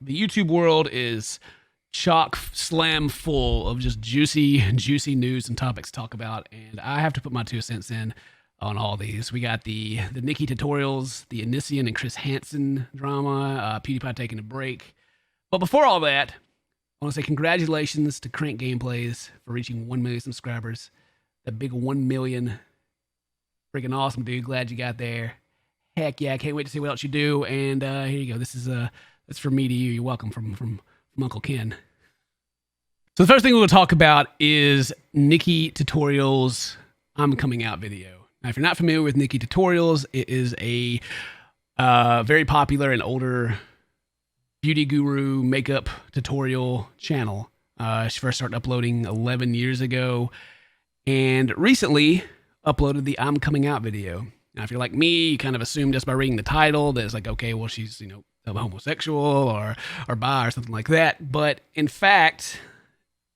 The YouTube world is chock slam full of just juicy news and topics to talk about, and I have to put my 2 cents in on all these. We got the NikkieTutorials, the Onision and Chris Hansen drama, PewDiePie taking a break. But before all that, I want to say congratulations to Crank Gameplays for reaching 1 million subscribers. That big 1 million. Freaking awesome, dude. Glad you got there. Heck yeah, I can't wait to see what else you do. And here you go. This is that's from me to you. You're welcome from Uncle Ken. So the first thing we're going to talk about is NikkieTutorials Coming Out video. Now, if you're not familiar with NikkieTutorials, it is a very popular and older beauty guru makeup tutorial channel. She first started uploading 11 years ago and recently uploaded the I'm Coming Out video. Now, if you're like me, you kind of assume just by reading the title that it's like, okay, well, she's, homosexual or bi or something like that. But in fact,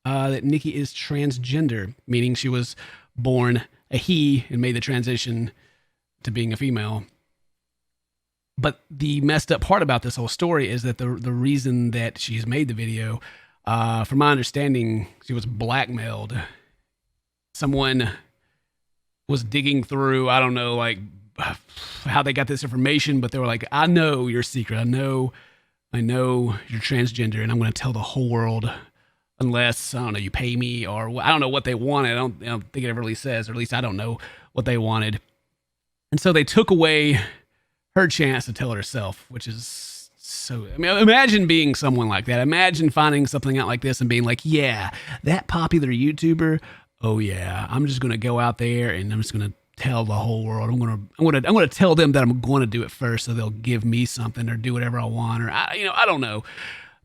that Nikki is transgender, meaning she was born a he and made the transition to being a female. But the messed up part about this whole story is that the reason that she's made the video, from my understanding, she was blackmailed. Someone was digging through, I don't know, like how they got this information, but they were like, I know your secret. I know you're transgender, and I'm going to tell the whole world unless, I don't know, you pay me, or I don't know what they wanted. I don't think it ever really says, or at least I don't know what they wanted. And so they took away her chance to tell it herself, which is so, imagine being someone like that. Imagine finding something out like this and being like, yeah, that popular YouTuber, oh yeah, I'm just going to go out there and I'm just going to tell the whole world. I'm going to tell them that I'm going to do it first, so they'll give me something or do whatever I want, or I don't know.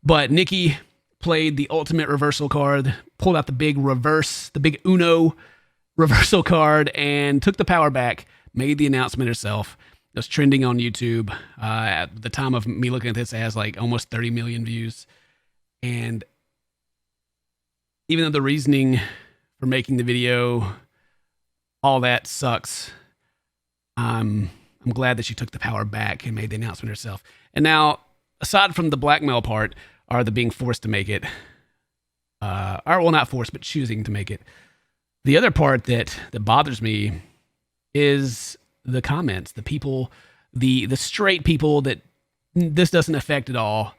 But Nikki played the ultimate reversal card, pulled out the big Uno reversal card, and took the power back, made the announcement herself. It was trending on YouTube. At the time of me looking at this, it has like almost 30 million views. And even though the reasoning for making the video, all that sucks, I'm glad that she took the power back and made the announcement herself. And now, aside from the blackmail part, or the being forced to make it, or well, not forced, but choosing to make it, the other part that bothers me is the comments, the people, the straight people that this doesn't affect at all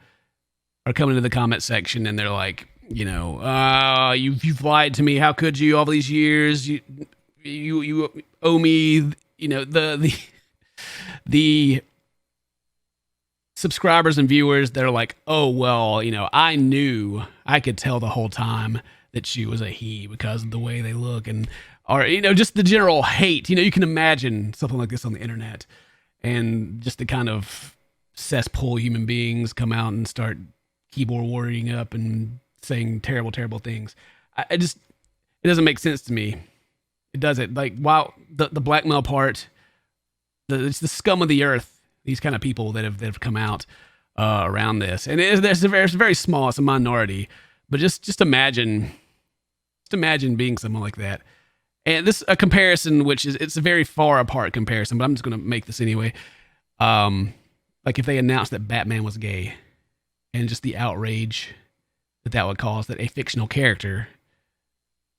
are coming to the comment section and they're like, you've lied to me. How could you? All these years, you owe me. The subscribers and viewers that are like, oh well, I knew, I could tell the whole time that she was a he because of the way they look, and or just the general hate. You can imagine something like this on the internet, and just the kind of cesspool human beings come out and start keyboard warrioring up and saying terrible things. It doesn't make sense to me. It doesn't. Like, while the blackmail part, it's the scum of the earth, these kind of people that have come out around this, and it's very small. It's a minority, but just imagine being someone like that. And this a comparison, which it's a very far apart comparison, but I'm just going to make this anyway. Like if they announced that Batman was gay, and just the outrage that would cause, that a fictional character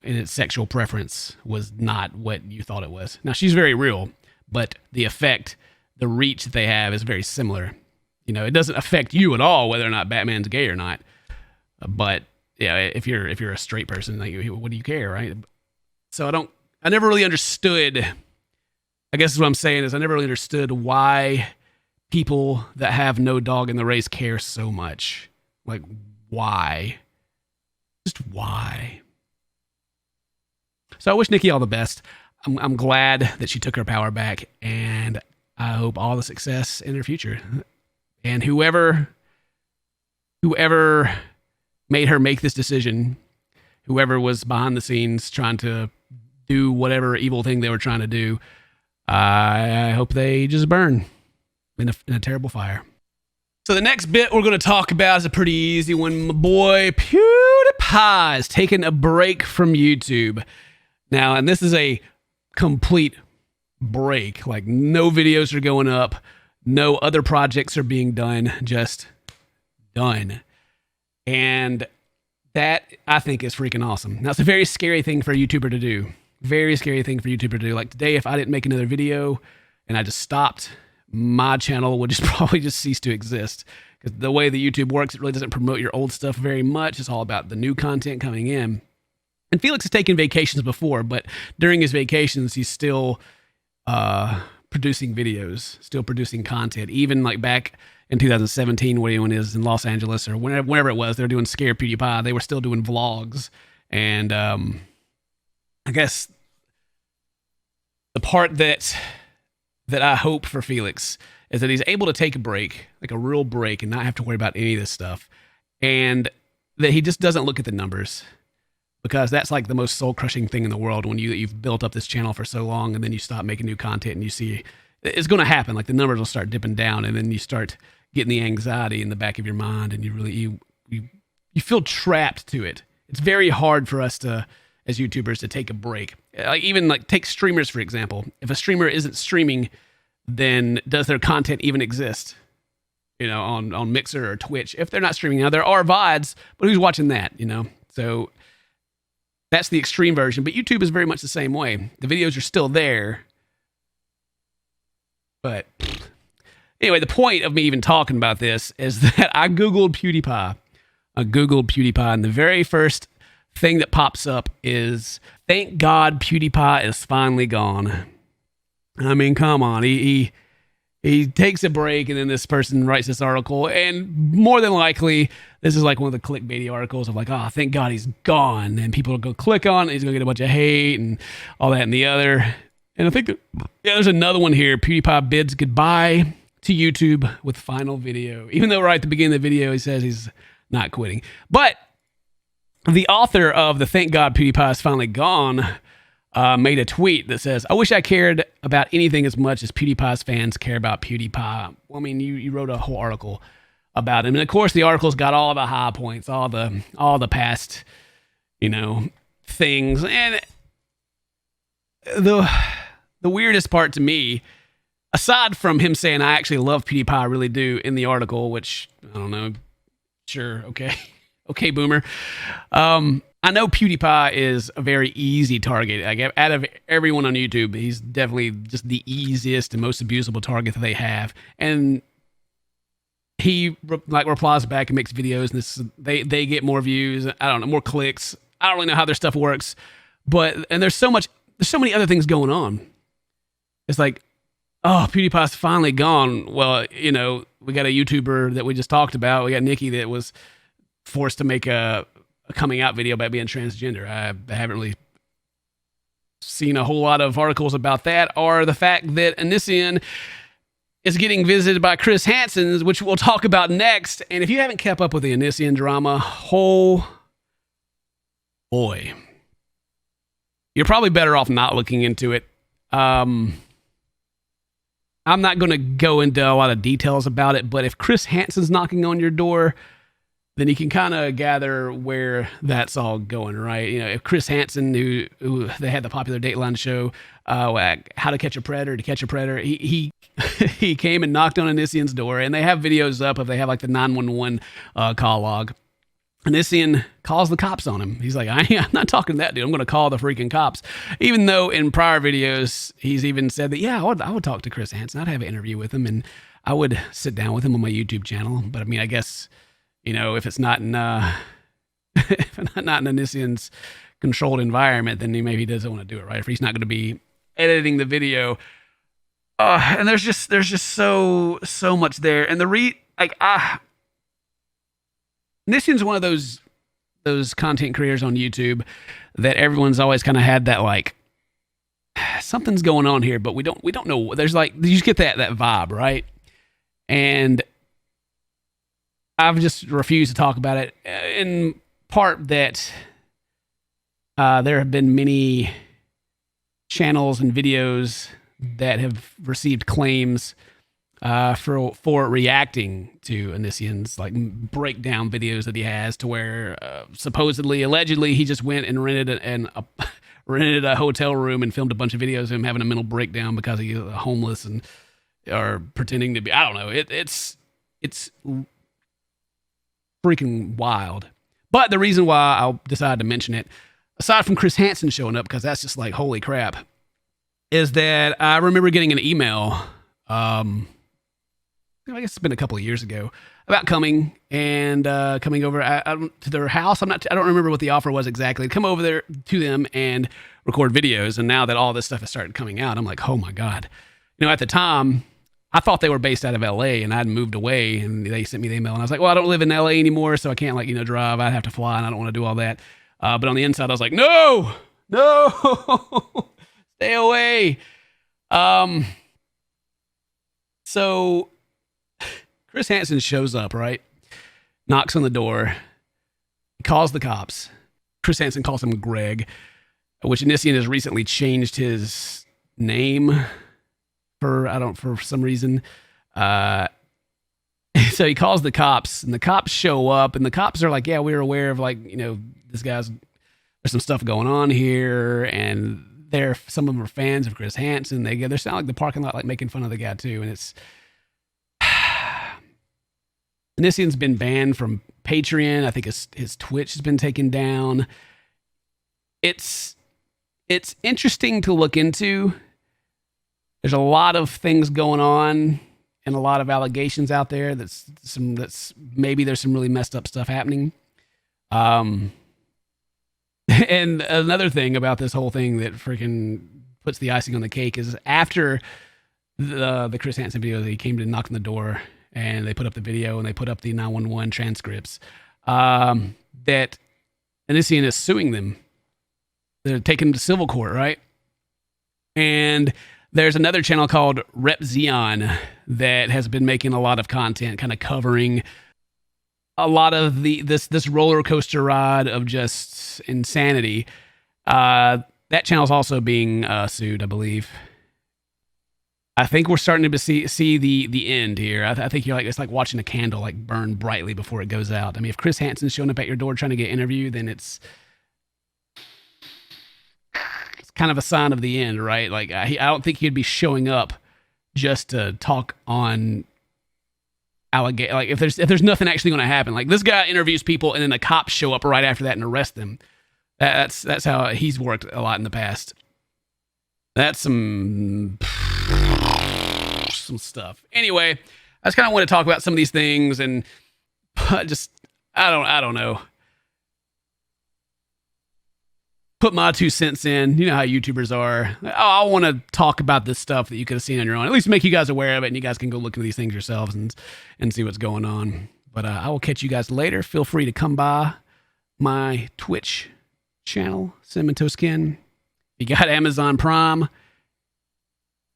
in its sexual preference was not what you thought it was. Now, she's very real, but the effect, the reach that they have is very similar. It doesn't affect you at all whether or not Batman's gay or not. But yeah, if you're a straight person, like, what do you care, right? So I never really understood. I guess what I'm saying is I never really understood why people that have no dog in the race care so much. Like, why? Just why? So I wish Nikki all the best. I'm glad that she took her power back, and I hope all the success in her future. And whoever made her make this decision, whoever was behind the scenes trying to do whatever evil thing they were trying to do, I hope they just burn in a terrible fire. So the next bit we're going to talk about is a pretty easy one. My boy Pewdiepie is taking a break from YouTube. Now, and this is a complete break. Like, no videos are going up. No other projects are being done. Just done. And that, I think, is freaking awesome. Now, it's a very scary thing for a YouTuber to do. Very scary thing for a YouTuber to do. Like today, if I didn't make another video and I just stopped, my channel would just probably just cease to exist. Because the way the YouTube works, it really doesn't promote your old stuff very much. It's all about the new content coming in. And Felix has taken vacations before, but during his vacations, he's still producing videos, still producing content. Even like back in 2017, when he was in Los Angeles or whenever it was, they were doing Scare Pewdiepie. They were still doing vlogs. And I guess the part that I hope for Felix is that he's able to take a break, like a real break, and not have to worry about any of this stuff. And that he just doesn't look at the numbers. Because that's like the most soul-crushing thing in the world when you've built up this channel for so long and then you stop making new content and you see it's going to happen. Like the numbers will start dipping down and then you start getting the anxiety in the back of your mind and you feel trapped to it. It's very hard for us as YouTubers to take a break. Like even like take streamers, for example. If a streamer isn't streaming, then does their content even exist? You know, on Mixer or Twitch. If they're not streaming now, there are VODs, but who's watching that, you know? So that's the extreme version, but YouTube is very much the same way. The videos are still there. But anyway, the point of me even talking about this is that I Googled PewDiePie. And the very first thing that pops up is, thank God PewDiePie is finally gone. I mean, come on. He takes a break, and then this person writes this article, and more than likely, this is like one of the clickbaity articles of like, oh, thank God he's gone, and people will go click on it, he's going to get a bunch of hate, and all that and the other. And I think, there's another one here. PewDiePie bids goodbye to YouTube with final video. Even though right at the beginning of the video, he says he's not quitting. But the author of the Thank God PewDiePie is finally gone made a tweet that says, I wish I cared about anything as much as PewDiePie's fans care about PewDiePie. Well, I mean, you wrote a whole article about him. And of course, the article's got all the high points, all the past, you know, things. And the weirdest part to me, aside from him saying, I actually love PewDiePie, I really do, in the article, which, I don't know, sure, okay. Okay, boomer. I know PewDiePie is a very easy target. Like, out of everyone on YouTube, he's definitely just the easiest and most abusable target that they have. And he replies back and makes videos, and they get more views. I don't know, more clicks. I don't really know how their stuff works, and there's so many other things going on. It's like, oh, PewDiePie's finally gone. Well, you know, we got a YouTuber that we just talked about. We got Nikki that was forced to make a coming out video about being transgender. I haven't really seen a whole lot of articles about that, or the fact that Onision is getting visited by Chris Hansen, which we'll talk about next. And if you haven't kept up with the Onision drama, oh boy, you're probably better off not looking into it. I'm not going to go into a lot of details about it, but if Chris Hansen's knocking on your door, then you can kind of gather where that's all going, right? You know, if Chris Hansen, who they had the popular Dateline show, How to Catch a Predator, he he came and knocked on Onision's door, and they have videos up of, they have like the 911 call log. Onision calls the cops on him. He's like, I'm not talking to that dude. I'm going to call the freaking cops. Even though in prior videos, he's even said that, yeah, I would talk to Chris Hansen. I'd have an interview with him, and I would sit down with him on my YouTube channel. But I mean, I guess, you know, if it's not in if it's not in Onision's controlled environment, then maybe he doesn't want to do it, right? If he's not going to be editing the video, and there's just so much there, and Onision's one of those content creators on YouTube that everyone's always kind of had that like, something's going on here, but we don't know. There's like, you just get that vibe, right? And I've just refused to talk about it, in part that there have been many channels and videos that have received claims for reacting to Onision's like breakdown videos that he has, to where allegedly he just went and rented a hotel room and filmed a bunch of videos of him having a mental breakdown because he's homeless or pretending to be, I don't know. It's freaking wild. But the reason why I decided to mention it, aside from Chris Hansen showing up, because that's just like, holy crap, is that I remember getting an email, I guess it's been a couple of years ago, about coming over to their house. I don't remember what the offer was exactly. Come over there to them and record videos. And now that all this stuff has started coming out, I'm like, oh my God. At the time, I thought they were based out of LA and I'd moved away, and they sent me the email and I was like, well, I don't live in LA anymore, so I can't drive. I'd have to fly and I don't want to do all that. But on the inside, I was like, no, stay away. So Chris Hansen shows up, right? Knocks on the door, calls the cops. Chris Hansen calls him Greg, which Onision has recently changed his name for some reason. So he calls the cops, and the cops show up, and the cops are like, yeah, we're aware of there's some stuff going on here, and some of them are fans of Chris Hansen. They sound like the parking lot, like making fun of the guy too, and it's Onision's been banned from Patreon. I think his Twitch has been taken down. It's interesting to look into. There's a lot of things going on and a lot of allegations out there. Maybe there's some really messed up stuff happening. And another thing about this whole thing that freaking puts the icing on the cake is after the Chris Hansen video, he came to knock on the door and they put up the video and they put up the 911 transcripts, that Onision is suing them. They're taking him to civil court, right? And there's another channel called Rep Xeon that has been making a lot of content, kind of covering a lot of this roller coaster ride of just insanity. That channel's also being sued, I believe. I think we're starting to see the end here. I think it's like watching a candle like burn brightly before it goes out. I mean, if Chris Hansen's showing up at your door trying to get interviewed, then it's kind of a sign of the end, right? Like I don't think he'd be showing up just to talk on allegate. Like if there's nothing actually going to happen. Like this guy interviews people and then the cops show up right after that and arrest them. That's how he's worked a lot in the past. That's some stuff. Anyway, I just kind of want to talk about some of these things and just I don't know. Put my 2 cents in. You know how YouTubers are. I want to talk about this stuff that you could have seen on your own. At least make you guys aware of it, and you guys can go look into these things yourselves and see what's going on. But I will catch you guys later. Feel free to come by my Twitch channel, CinnamonToastKen. If you got Amazon Prime,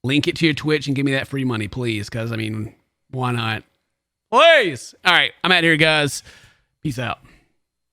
link it to your Twitch and give me that free money, please. Because, I mean, why not? Please! All right, I'm out here, guys. Peace out.